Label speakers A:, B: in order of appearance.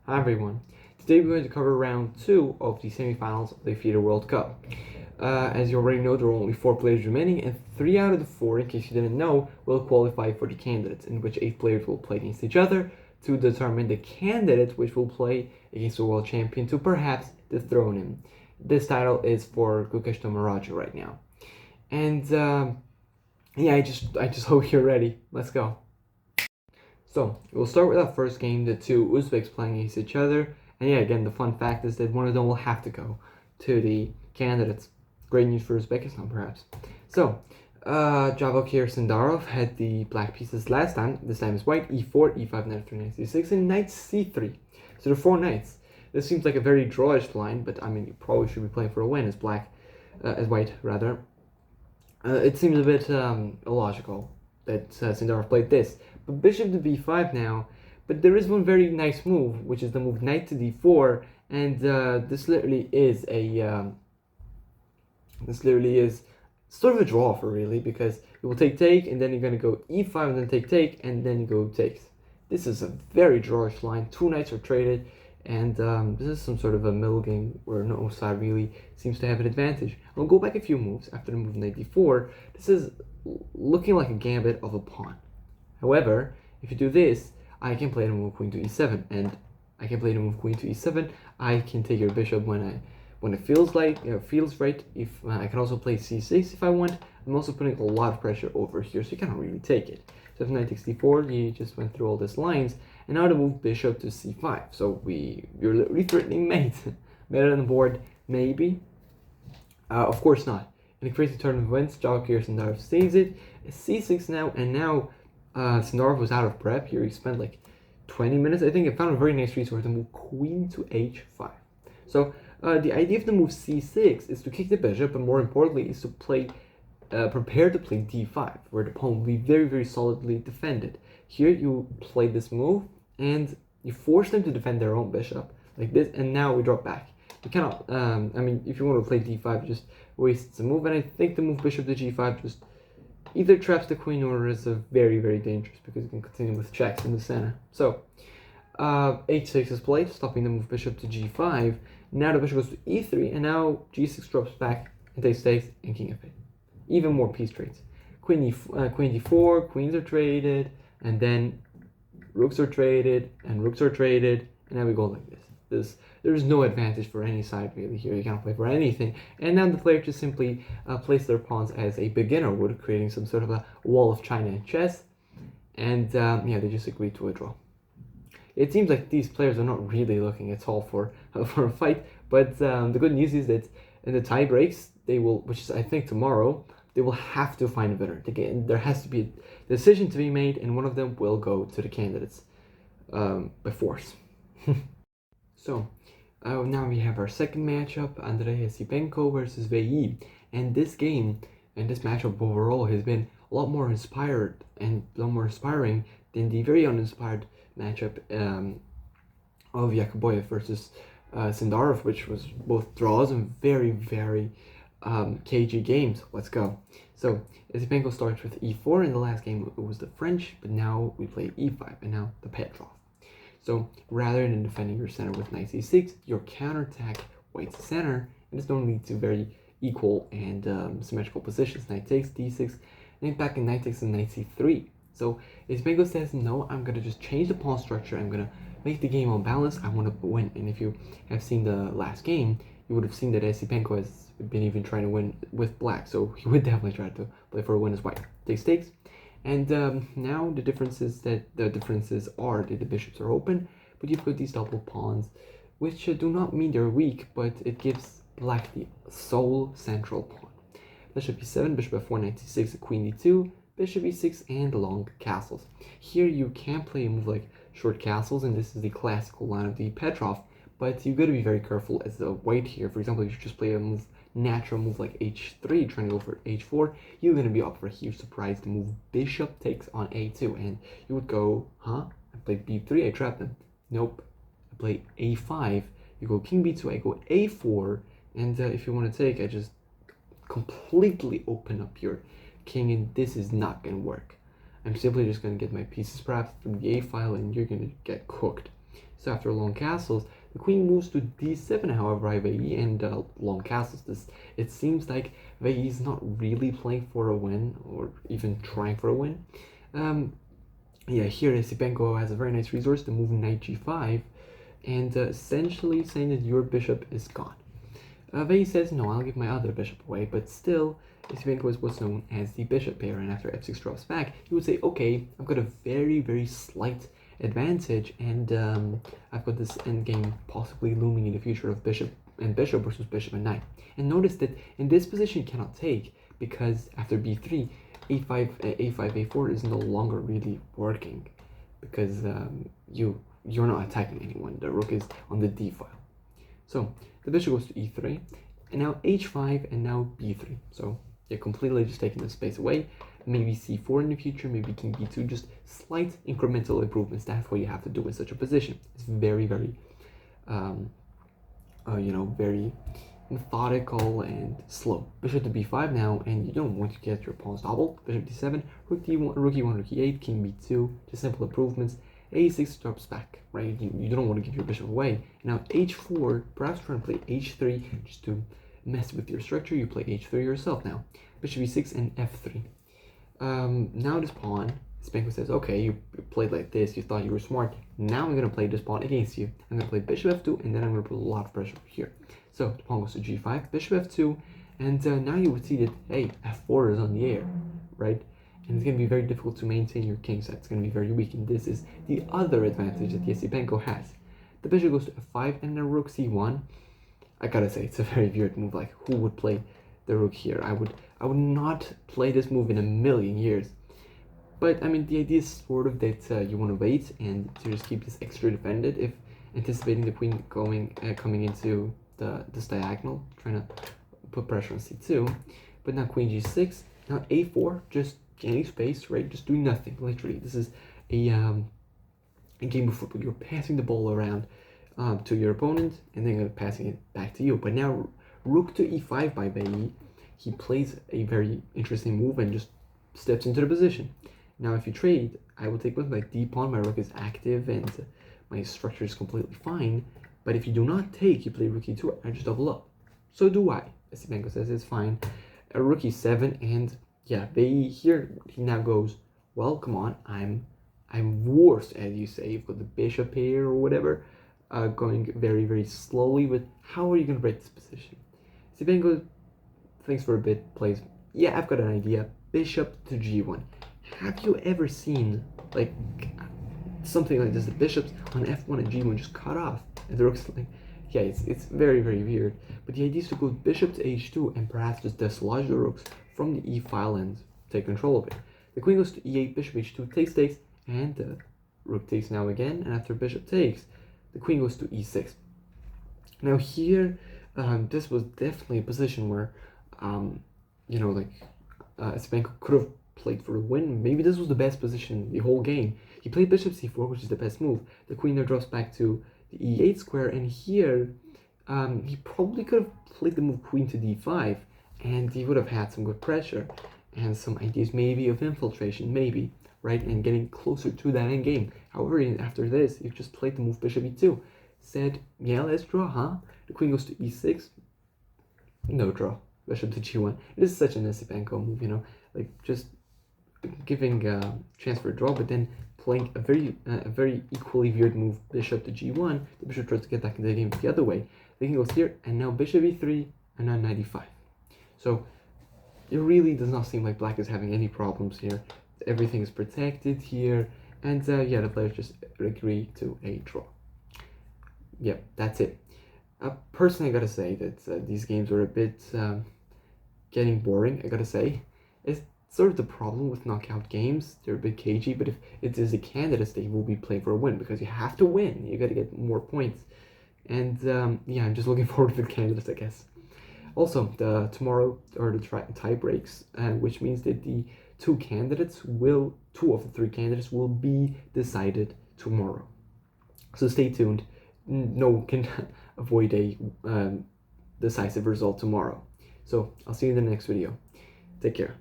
A: Hi everyone. Today we're going to cover round 2 of the semifinals of the FIDE World Cup. As you already know, there are only 4 players remaining, and 3 out of the 4, in case you didn't know, will qualify for the candidates, in which 8 players will play against each other to determine the candidate which will play against the world champion to perhaps dethrone him. This title is for Gukesh Tomaraja right now. And yeah, I just hope you're ready. Let's go. So, we'll start with our first game, the two Uzbeks playing against each other. And yeah, again, the fun fact is that one of them will have to go to the candidates. Great news for Uzbekistan, perhaps. So, Javokir Sindarov had the black pieces last time. This time is white, e4, e5, knight f3, knight c6, and knight c3. So there are 4 knights. This seems like a very drawish line, but I mean, you probably should be playing for a win as as white, rather. It seems a bit illogical that Sindarov played this. But bishop to b5 now. But there is one very nice move, which is the move knight to d4, and this literally is sort of a draw for really, because you will take, and then you're going to go e5, and then take, and then you go takes. This is a very drawish line. 2 knights are traded, and this is some sort of a middle game where no side really seems to have an advantage. I'll go back a few moves after the move knight d4. This is looking like a gambit of a pawn. However, if you do this, I can play the move queen to e7, and I can play the move queen to e7. I can take your bishop when it feels right. If I can also play c6 if I want. I'm also putting a lot of pressure over here, so you cannot really take it. So if knight takes d4, you just went through all these lines, and now to move bishop to c5. So you're literally threatening mate. Better on the board, maybe. Of course not. In a crazy turn of events, Javokir Sindarov saves it. c6 now, and now. Sindarov was out of prep here. He spent like 20 minutes, I think. I found a very nice resource to move queen to h5. So the idea of the move c6 is to kick the bishop, but more importantly is to prepare to play d5, where the pawn will be very, very solidly defended. Here you play this move, and you force them to defend their own bishop, like this, and now we drop back. You cannot, I mean, if you want to play d5, just waste the move, and I think the move bishop to g5 just either traps the queen or is very, very dangerous because you can continue with checks in the center. So, h6 is played, stopping the move bishop to g5. Now the bishop goes to e3, and now g6 drops back and takes and king f8. Even more piece trades. Queen d4, queens are traded, and then rooks are traded, and rooks are traded, and now we go like this. There's no advantage for any side really here. You can't play for anything. And now the player just simply plays their pawns as a beginner would, creating some sort of a wall of China in chess. And yeah, they just agreed to a draw. It seems like these players are not really looking at all for a fight. But the good news is that in the tie breaks, they will, which is I think tomorrow, they will have to find a winner. There has to be a decision to be made, and one of them will go to the candidates by force. So, now we have our second matchup, Esipenko versus Wei Yi. And this game, and this matchup overall, has been a lot more inspired and a lot more inspiring than the very uninspired matchup of Yakkuboev versus Sindarov, which was both draws and very, very cagey games. Let's go. So, Esipenko starts with e4. In the last game, it was the French, but now we play e5, and now the Petrov. So rather than defending your center with knight c6, you counterattack white's center, and this don't lead to very equal and symmetrical positions. Knight takes, d6, and back in knight takes and knight c3. So Esipenko says, no, I'm going to just change the pawn structure. I'm going to make the game unbalanced. I want to win. And if you have seen the last game, you would have seen that Esipenko has been even trying to win with black. So he would definitely try to play for a win as white. Takes. And now the differences are that the bishops are open, but you've got these double pawns, which do not mean they're weak, but it gives black the sole central pawn. Bishop e7, bishop f4, knight c6, queen d2, bishop e6, and long castles. Here you can play a move like short castles, and this is the classical line of the Petrov, but you've got to be very careful as a white here. For example, if you just play a natural move like h3, trying to go for h4, you're going to be up for a huge surprise. The move bishop takes on a2, and you would go, I played b3, I trapped them. Nope, I play a5, you go king b2, I go a4, and if you want to take, I just completely open up your king, and this is not going to work. I'm simply just going to get my pieces perhaps through the a file, and you're going to get cooked. So after long castles, the queen moves to d7. However, I have Wei Yi and long castles. It seems like Wei Yi is not really playing for a win or even trying for a win. Yeah, here Esipenko has a very nice resource to move knight g5, and essentially saying that your bishop is gone. Wei Yi says, no, I'll give my other bishop away, but still, Esipenko is what's known as the bishop pair, and after f6 drops back, he would say, okay, I've got a very, very slight advantage, and I've got this endgame possibly looming in the future of bishop versus bishop and knight. And notice that in this position you cannot take, because after b3, a5, a4 is no longer really working, because you're not attacking anyone. The rook is on the d file. So the bishop goes to e3, and now h5, and now b3. So you're completely just taking the space away. Maybe c4 in the future, maybe king b2, just slight incremental improvements. That's what you have to do in such a position. It's very, very, very methodical and slow. Bishop to b5 now, and you don't want to get your pawns doubled. Bishop d7, rook d1, rook e1, rook e8, king b2, just simple improvements. a6 drops back, right? You don't want to give your bishop away. Now h4, perhaps trying to play h3 just to mess with your structure. You play h3 yourself now. Bishop e6 and f3. Now this pawn, Esipenko says, okay, you played like this, you thought you were smart. Now I'm going to play this pawn against you. I'm going to play bishop f2, and then I'm going to put a lot of pressure here. So the pawn goes to g5, bishop f2, and now you would see that, hey, f4 is on the air, right? And it's going to be very difficult to maintain your king side. It's going to be very weak, and this is the other advantage that Esipenko has. The bishop goes to f5, and then rook c1. I gotta say, it's a very weird move. Like, who would play the rook here? I would not play this move in a million years. But I mean, the idea is sort of that you want to wait and to just keep this extra defended if anticipating the queen coming into this diagonal, trying to put pressure on c2. But now queen g6, now a4, just gaining space, right? Just doing nothing, literally. This is a game of football. You're passing the ball around to your opponent, and then passing it back to you. But now rook to e5 by Wei Yi, he plays a very interesting move and just steps into the position. Now if you trade, I will take with my d pawn. My rook is active and my structure is completely fine. But if you do not take, you play rook e2, I just double up. So do I. Esipenko says it's fine. Rook e7, and yeah, Wei Yi here, he now goes, well, come on, I'm worse, as you say. You've got the bishop here or whatever. Going very, very slowly, but how are you going to break this position? Esipenko thinks for a bit, plays, yeah, I've got an idea, bishop to g1. Have you ever seen, like, something like this, the bishops on f1 and g1 just cut off, and the rook's like, yeah, it's very, very weird, but the idea is to go bishop to h2 and perhaps just dislodge the rooks from the e file and take control of it. The queen goes to e8, bishop h2, takes, and rook takes now again, and after bishop takes, the queen goes to e6. Now here, this was definitely a position where, Esipenko could have played for a win. Maybe this was the best position the whole game. He played bishop c4, which is the best move. The queen now drops back to the e8 square, and here, he probably could have played the move queen to d5, and he would have had some good pressure and some ideas maybe of infiltration, maybe, right, and getting closer to that end game. However, after this, you've just played the move bishop e2. Said, yeah, let's draw, huh? The queen goes to e6. No draw. Bishop to g1. This is such an Esipenko move, like just giving a chance for a draw, but then playing a very equally weird move, bishop to g1. The bishop tries to get back into the game the other way. The king goes here, and now bishop e3, and now knight e5. So it really does not seem like black is having any problems here. Everything is protected here, and yeah, the players just agree to a draw. Yeah, that's it. Personally, I gotta say that these games are a bit getting boring, I gotta say. It's sort of the problem with knockout games. They're a bit cagey, but if it is a candidates, they will be playing for a win, because you have to win. You gotta get more points. And yeah, I'm just looking forward to the candidates, I guess. Also, tomorrow are the tie breaks, which means that the two of the three candidates will be decided tomorrow. So stay tuned. No one can avoid a decisive result tomorrow. So I'll see you in the next video. Take care.